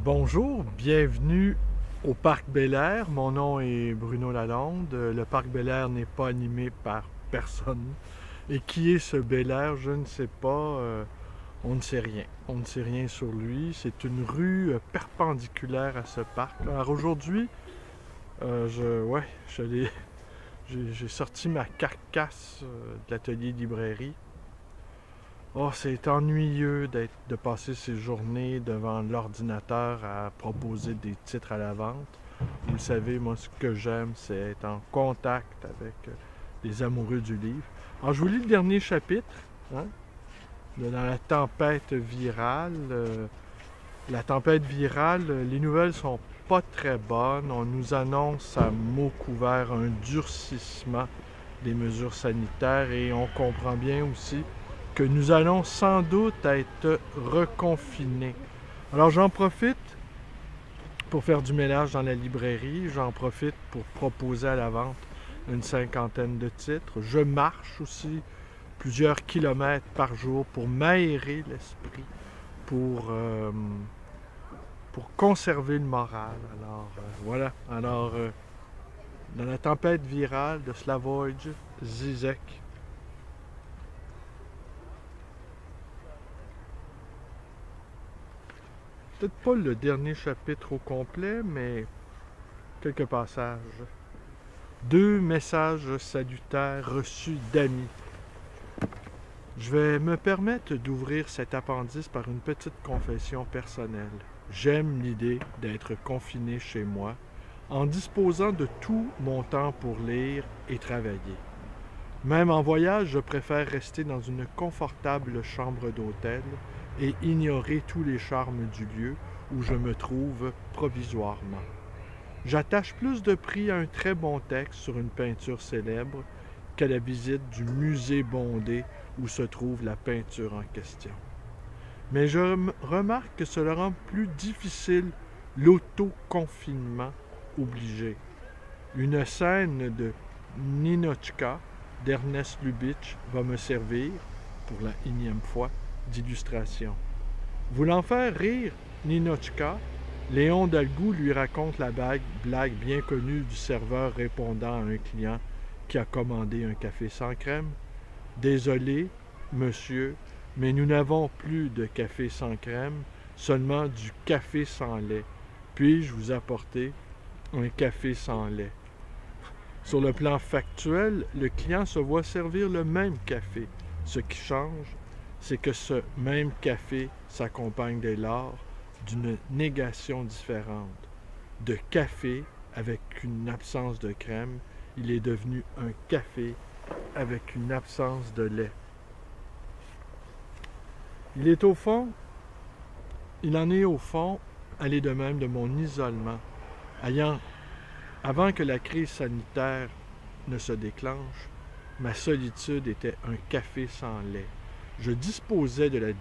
Bonjour, bienvenue au Parc Bel-Air. Mon nom est Bruno Lalonde. Le Parc Bel-Air n'est pas animé par personne. Et qui est ce Bel-Air? Je ne sais pas. On ne sait rien. On ne sait rien sur lui. C'est une rue perpendiculaire à ce parc. Alors aujourd'hui, j'ai sorti ma carcasse de l'atelier librairie. Oh, c'est ennuyeux de passer ses journées devant l'ordinateur à proposer des titres à la vente. Vous le savez, moi, ce que j'aime, c'est être en contact avec les amoureux du livre. Alors, je vous lis le dernier chapitre, hein, dans la tempête virale. La tempête virale, les nouvelles sont pas très bonnes. On nous annonce à mots couverts un durcissement des mesures sanitaires et on comprend bien aussi que nous allons sans doute être reconfinés. Alors j'en profite pour faire du ménage dans la librairie, j'en profite pour proposer à la vente une 50aine de titres. Je marche aussi plusieurs kilomètres par jour pour m'aérer l'esprit, pour conserver le moral. Alors voilà. Alors dans la tempête virale de Slavoj Žižek, peut-être pas le dernier chapitre au complet, mais quelques passages. 2 messages salutaires reçus d'amis. Je vais me permettre d'ouvrir cet appendice par une petite confession personnelle. J'aime l'idée d'être confiné chez moi, en disposant de tout mon temps pour lire et travailler. Même en voyage, je préfère rester dans une confortable chambre d'hôtel et ignorer tous les charmes du lieu où je me trouve provisoirement. J'attache plus de prix à un très bon texte sur une peinture célèbre qu'à la visite du musée bondé où se trouve la peinture en question. Mais je remarque que cela rend plus difficile l'autoconfinement obligé. Une scène de Ninotchka d'Ernest Lubitsch va me servir, pour la 1e fois, d'illustration. Voulant faire rire Ninotchka, Léon Dalgou lui raconte la blague bien connue du serveur répondant à un client qui a commandé un café sans crème. « Désolé, monsieur, mais nous n'avons plus de café sans crème, seulement du café sans lait. Puis-je vous apporter un café sans lait? » Sur le plan factuel, le client se voit servir le même café. Ce qui change, c'est que ce même café s'accompagne dès lors d'une négation différente. De café avec une absence de crème, il est devenu un café avec une absence de lait. Il en est au fond allé de même de mon isolement, avant que la crise sanitaire ne se déclenche. Ma solitude était un café sans lait. Je disposais de la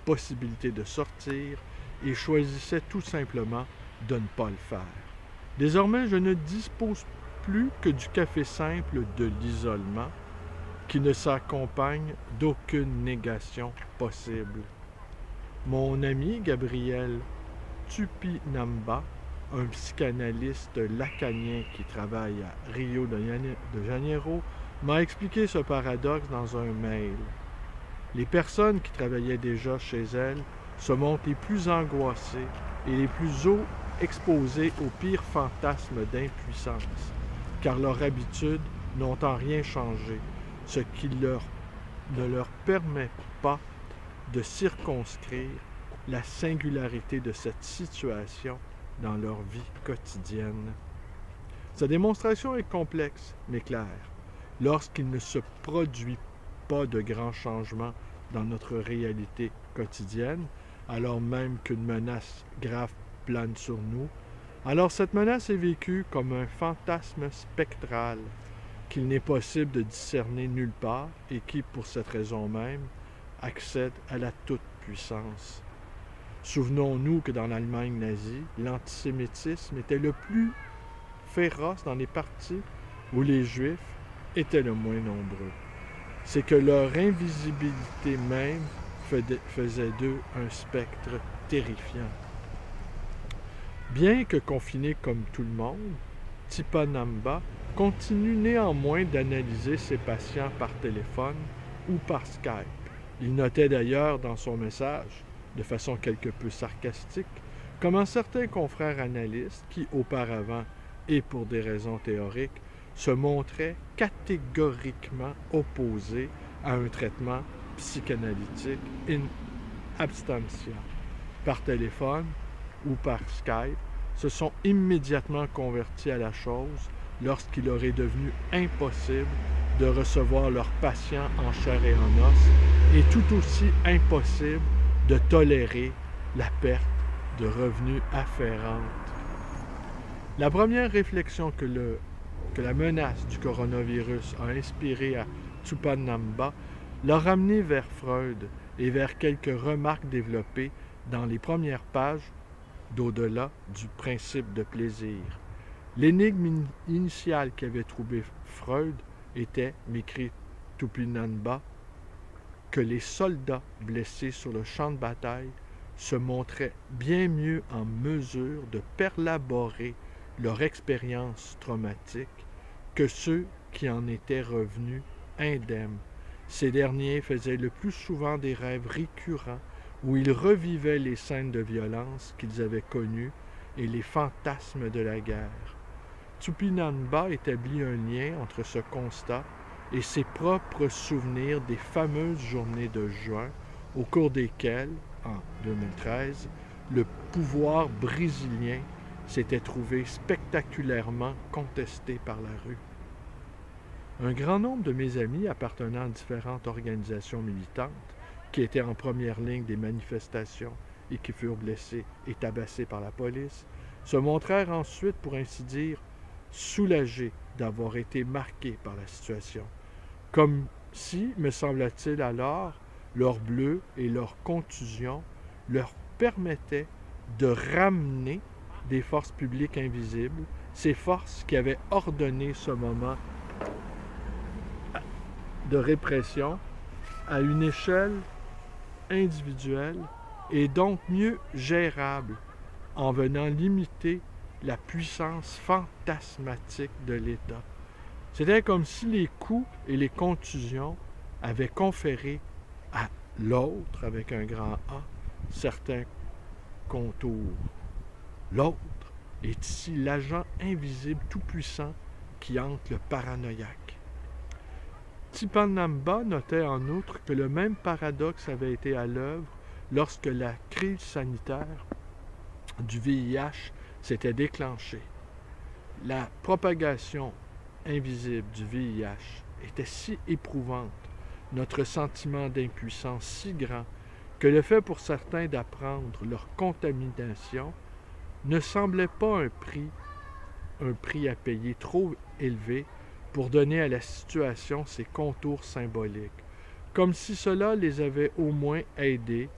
possibilité de sortir et choisissais tout simplement de ne pas le faire. Désormais, je ne dispose plus que du café simple de l'isolement, qui ne s'accompagne d'aucune négation possible. Mon ami Gabriel Tupinamba, un psychanalyste lacanien qui travaille à Rio de Janeiro, m'a expliqué ce paradoxe dans un mail. Les personnes qui travaillaient déjà chez elles se montrent les plus angoissées et les plus exposées aux pires fantasmes d'impuissance, car leurs habitudes n'ont en rien changé, ce qui ne leur permet pas de circonscrire la singularité de cette situation dans leur vie quotidienne. Sa démonstration est complexe, mais claire. Lorsqu'il ne se produit pas de grands changements dans notre réalité quotidienne, alors même qu'une menace grave plane sur nous, alors cette menace est vécue comme un fantasme spectral qu'il n'est possible de discerner nulle part et qui, pour cette raison même, accède à la toute-puissance. Souvenons-nous que dans l'Allemagne nazie, l'antisémitisme était le plus féroce dans les parties où les Juifs étaient le moins nombreux. C'est que leur invisibilité même faisait d'eux un spectre terrifiant. Bien que confiné comme tout le monde, Tipanamba continue néanmoins d'analyser ses patients par téléphone ou par Skype. Il notait d'ailleurs dans son message, de façon quelque peu sarcastique, comment certains confrères analystes qui, auparavant, et pour des raisons théoriques, se montraient catégoriquement opposés à un traitement psychanalytique in absentia, par téléphone ou par Skype, se sont immédiatement convertis à la chose lorsqu'il leur est devenu impossible de recevoir leurs patients en chair et en os, et tout aussi impossible de tolérer la perte de revenus afférente. La première réflexion que la menace du coronavirus a inspirée à Tsupanamba l'a ramené vers Freud et vers quelques remarques développées dans les premières pages d'au-delà du principe de plaisir. L'énigme initiale qu'avait trouvé Freud était, m'écrit Tupinamba, que les soldats blessés sur le champ de bataille se montraient bien mieux en mesure de perlaborer leur expérience traumatique que ceux qui en étaient revenus indemnes. Ces derniers faisaient le plus souvent des rêves récurrents où ils revivaient les scènes de violence qu'ils avaient connues et les fantasmes de la guerre. Tupinamba établit un lien entre ce constat et ses propres souvenirs des fameuses journées de juin au cours desquelles, en 2013, le pouvoir brésilien s'était trouvé spectaculairement contesté par la rue. Un grand nombre de mes amis appartenant à différentes organisations militantes, qui étaient en première ligne des manifestations et qui furent blessés et tabassés par la police, se montrèrent ensuite, pour ainsi dire, soulagés d'avoir été marqués par la situation, comme si, me sembla-t-il alors, leur bleu et leur contusion leur permettaient de ramener des forces publiques invisibles, ces forces qui avaient ordonné ce moment de répression à une échelle individuelle et donc mieux gérable en venant limiter la puissance fantasmatique de l'État. C'était comme si les coups et les contusions avaient conféré à l'autre, avec un grand A, certains contours. L'autre est ici l'agent invisible tout-puissant qui hante le paranoïaque. Tipanamba notait en outre que le même paradoxe avait été à l'œuvre lorsque la crise sanitaire du VIH s'était déclenchée. La propagation invisible du VIH était si éprouvante, notre sentiment d'impuissance si grand, que le fait pour certains d'apprendre leur contamination ne semblait pas un prix à payer trop élevé pour donner à la situation ses contours symboliques, comme si cela les avait au moins aidés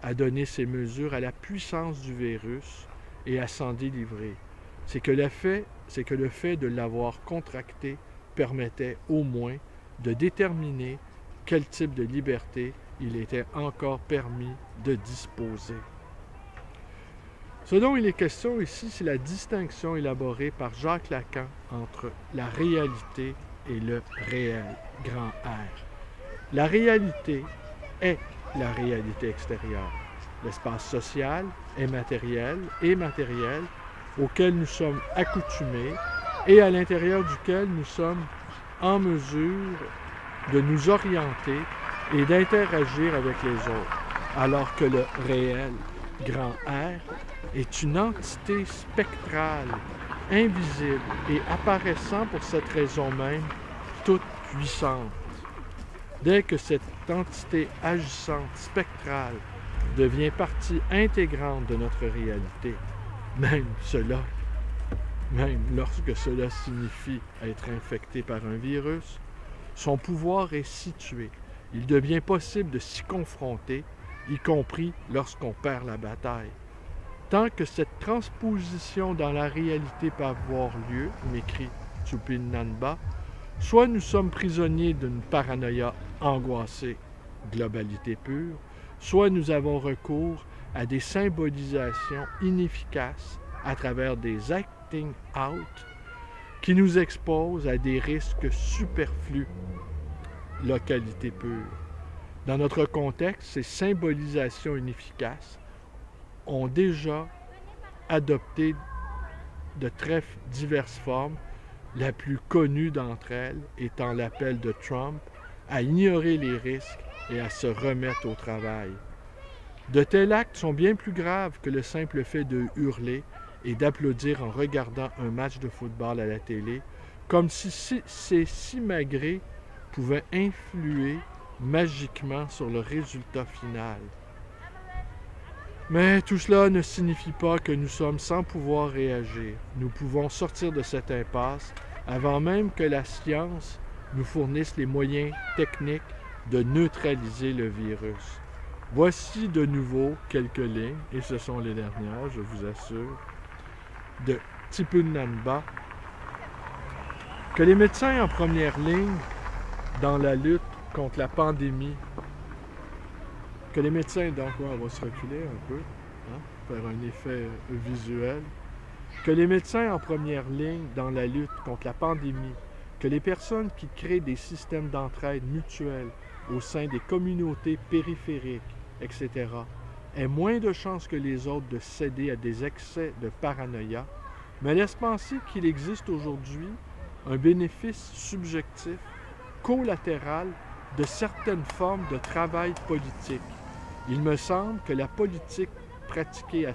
à donner ces mesures à la puissance du virus et à s'en délivrer. C'est que le fait de l'avoir contracté permettait au moins de déterminer quel type de liberté il était encore permis de disposer. Ce dont il est question ici, c'est la distinction élaborée par Jacques Lacan entre la réalité et le réel, grand R. La réalité est la réalité extérieure. L'espace social est matériel auquel nous sommes accoutumés et à l'intérieur duquel nous sommes en mesure de nous orienter et d'interagir avec les autres, alors que le réel, grand R, est une entité spectrale, invisible et apparaissant pour cette raison même, toute puissante. Dès que cette entité agissante, spectrale, devient partie intégrante de notre réalité, même lorsque cela signifie être infecté par un virus, son pouvoir est situé. Il devient possible de s'y confronter, y compris lorsqu'on perd la bataille. Tant que cette transposition dans la réalité peut avoir lieu, m'écrit Tupinamba, soit nous sommes prisonniers d'une paranoïa angoissée, globalité pure, soit nous avons recours à des symbolisations inefficaces à travers des acting out qui nous exposent à des risques superflus, localité pure. Dans notre contexte, ces symbolisations inefficaces ont déjà adopté de très diverses formes, la plus connue d'entre elles étant l'appel de Trump à ignorer les risques et à se remettre au travail. De tels actes sont bien plus graves que le simple fait de hurler et d'applaudir en regardant un match de football à la télé, comme si ces simagrées pouvaient influer magiquement sur le résultat final. Mais tout cela ne signifie pas que nous sommes sans pouvoir réagir. Nous pouvons sortir de cette impasse avant même que la science nous fournisse les moyens techniques de neutraliser le virus. Voici de nouveau quelques lignes, et ce sont les dernières, je vous assure, de Tipu Nanba, que les médecins en première ligne dans la lutte contre la pandémie, que les médecins, donc on va se reculer un peu, faire un effet visuel, que les médecins en première ligne dans la lutte contre la pandémie, que les personnes qui créent des systèmes d'entraide mutuelle au sein des communautés périphériques, etc., aient moins de chances que les autres de céder à des excès de paranoïa, me laisse penser qu'il existe aujourd'hui un bénéfice subjectif collatéral de certaines formes de travail politique. Il me semble que la politique pratiquée à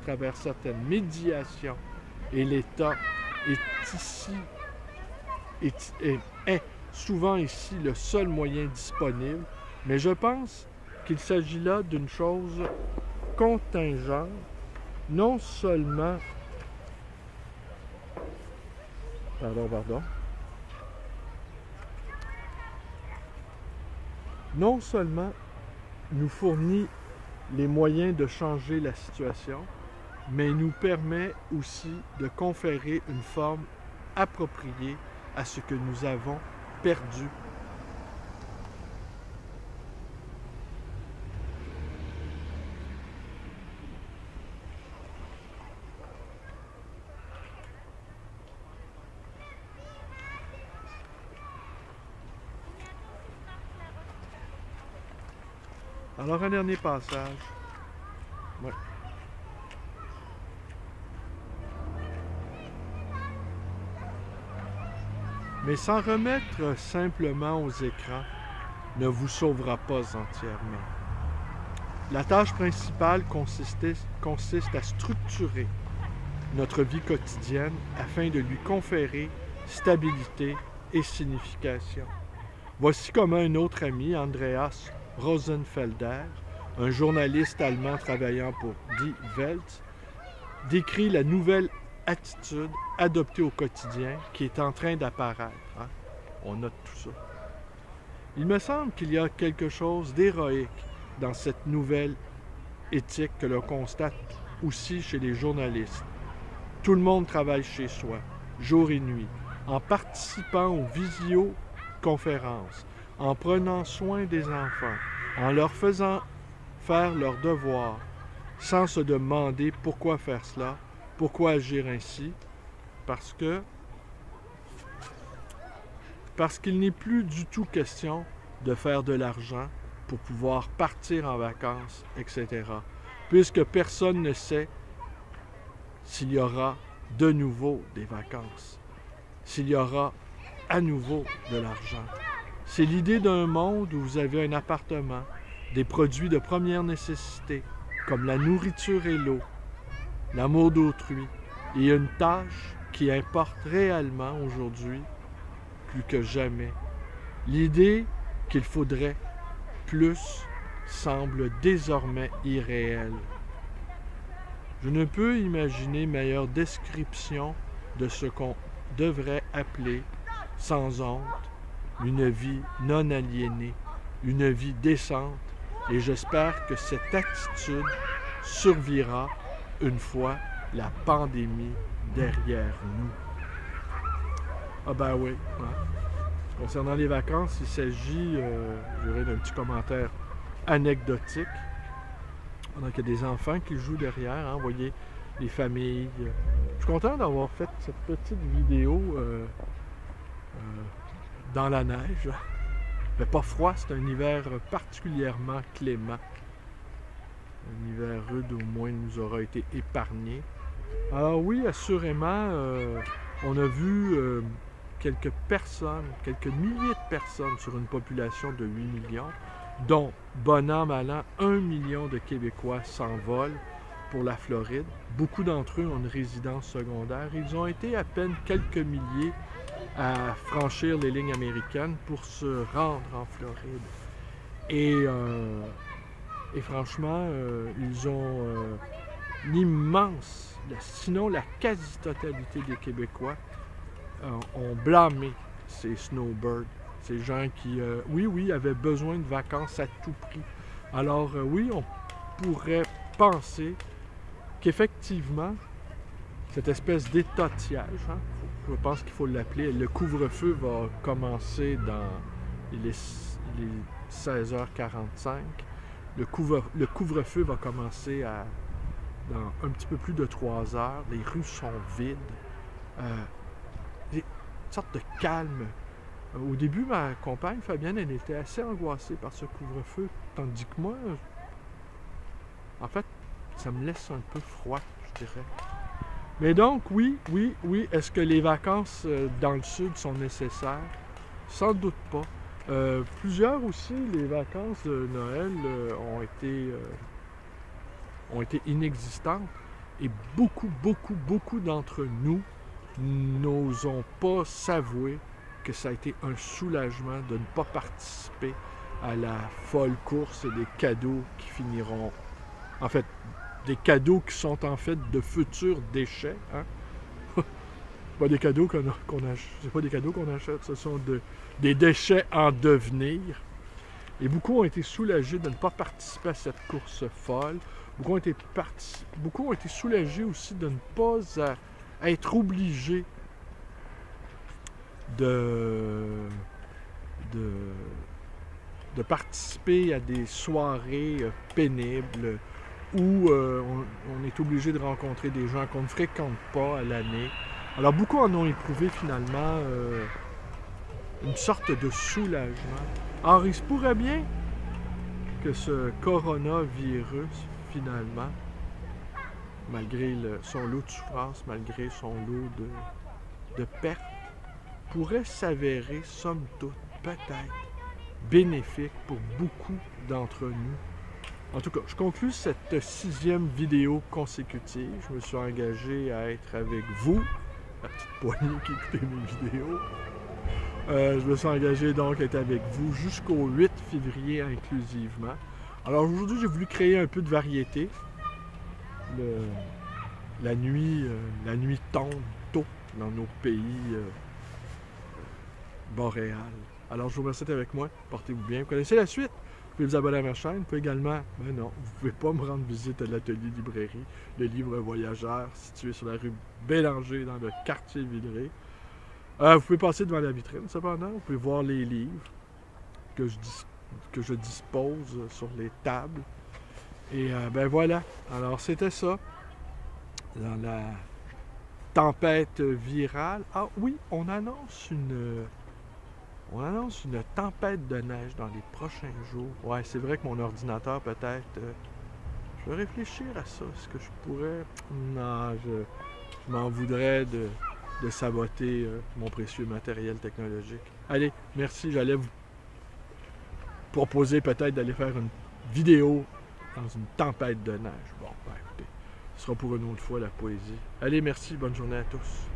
travers certaines médiations et l'État est souvent ici le seul moyen disponible, mais je pense qu'il s'agit là d'une chose contingente, non seulement non seulement nous fournit les moyens de changer la situation, mais nous permet aussi de conférer une forme appropriée à ce que nous avons perdu. Alors, un dernier passage. Ouais. Mais s'en remettre simplement aux écrans ne vous sauvera pas entièrement. La tâche principale consiste à structurer notre vie quotidienne afin de lui conférer stabilité et signification. Voici comment un autre ami, Andreas Rosenfelder, un journaliste allemand travaillant pour Die Welt, décrit la nouvelle attitude adoptée au quotidien qui est en train d'apparaître. On note tout ça. Il me semble qu'il y a quelque chose d'héroïque dans cette nouvelle éthique que l'on constate aussi chez les journalistes. Tout le monde travaille chez soi, jour et nuit, en participant aux visioconférences, en prenant soin des enfants, en leur faisant faire leurs devoirs, sans se demander pourquoi faire cela, pourquoi agir ainsi, parce qu'il n'est plus du tout question de faire de l'argent pour pouvoir partir en vacances, etc., puisque personne ne sait s'il y aura de nouveau des vacances, s'il y aura à nouveau de l'argent. C'est l'idée d'un monde où vous avez un appartement, des produits de première nécessité, comme la nourriture et l'eau, l'amour d'autrui, et une tâche qui importe réellement aujourd'hui plus que jamais. L'idée qu'il faudrait plus semble désormais irréelle. Je ne peux imaginer meilleure description de ce qu'on devrait appeler, sans honte, une vie non aliénée, une vie décente, et j'espère que cette attitude survivra une fois la pandémie derrière nous. Ah ben oui. Concernant les vacances, il s'agit, je dirais, d'un petit commentaire anecdotique. Pendant qu'il y a des enfants qui jouent derrière, vous voyez les familles. Je suis content d'avoir fait cette petite vidéo dans la neige. Il fait pas froid, c'est un hiver particulièrement clément. Un hiver rude au moins nous aura été épargné. Alors oui, assurément, on a vu quelques personnes, quelques milliers de personnes sur une population de 8 millions, dont, bon an, mal an, 1 million de Québécois s'envolent pour la Floride. Beaucoup d'entre eux ont une résidence secondaire. Ils ont été à peine quelques milliers à franchir les lignes américaines pour se rendre en Floride. Et franchement, ils ont l'immense, sinon la quasi-totalité des Québécois ont blâmé ces snowbirds, ces gens qui, oui, avaient besoin de vacances à tout prix. Alors oui, on pourrait penser qu'effectivement, cette espèce d'état de siège, je pense qu'il faut l'appeler, le couvre-feu va commencer dans les 16h45. Le couvre-feu va commencer dans un petit peu plus de 3 heures. Les rues sont vides. Une sorte de calme. Au début, ma compagne, Fabienne, elle était assez angoissée par ce couvre-feu, tandis que moi, en fait, ça me laisse un peu froid, je dirais. Mais donc, oui, est-ce que les vacances dans le sud sont nécessaires? Sans doute pas. Plusieurs aussi, les vacances de Noël ont été inexistantes. Et beaucoup d'entre nous n'osons pas s'avouer que ça a été un soulagement de ne pas participer à la folle course des cadeaux qui finiront... En fait, des cadeaux qui sont en fait de futurs déchets. Hein? C'est pas des cadeaux qu'on achète, ce sont des déchets en devenir. Et beaucoup ont été soulagés de ne pas participer à cette course folle. Beaucoup ont été soulagés aussi de ne pas être obligés de participer à des soirées pénibles où on est obligé de rencontrer des gens qu'on ne fréquente pas à l'année. Alors beaucoup en ont éprouvé finalement une sorte de soulagement. Or, il se pourrait bien que ce coronavirus, finalement, malgré son lot de souffrance, malgré son lot de pertes, pourrait s'avérer, somme toute, peut-être, bénéfique pour beaucoup d'entre nous. En tout cas, je conclus cette 6e vidéo consécutive. Je me suis engagé à être avec vous, la petite poignée qui écoutait mes vidéos. Je me suis engagé donc à être avec vous jusqu'au 8 février inclusivement. Alors aujourd'hui, j'ai voulu créer un peu de variété. La nuit tombe tôt dans nos pays boréales. Alors je vous remercie d'être avec moi. Portez-vous bien. Vous connaissez la suite. Vous pouvez vous abonner à ma chaîne. Vous pouvez également, mais non, vous ne pouvez pas me rendre visite à l'atelier librairie, le livre voyageur, situé sur la rue Bélanger, dans le quartier Villeray. Vous pouvez passer devant la vitrine, cependant. Vous pouvez voir les livres que je dispose sur les tables. Et ben voilà. Alors, c'était ça. Dans la tempête virale. Ah oui, on annonce une tempête de neige dans les prochains jours. Ouais, c'est vrai que mon ordinateur, peut-être... je vais réfléchir à ça. Est-ce que je pourrais... Non, je m'en voudrais de saboter mon précieux matériel technologique. Allez, merci. J'allais vous proposer peut-être d'aller faire une vidéo dans une tempête de neige. Bon, ben écoutez, ce sera pour une autre fois la poésie. Allez, merci. Bonne journée à tous.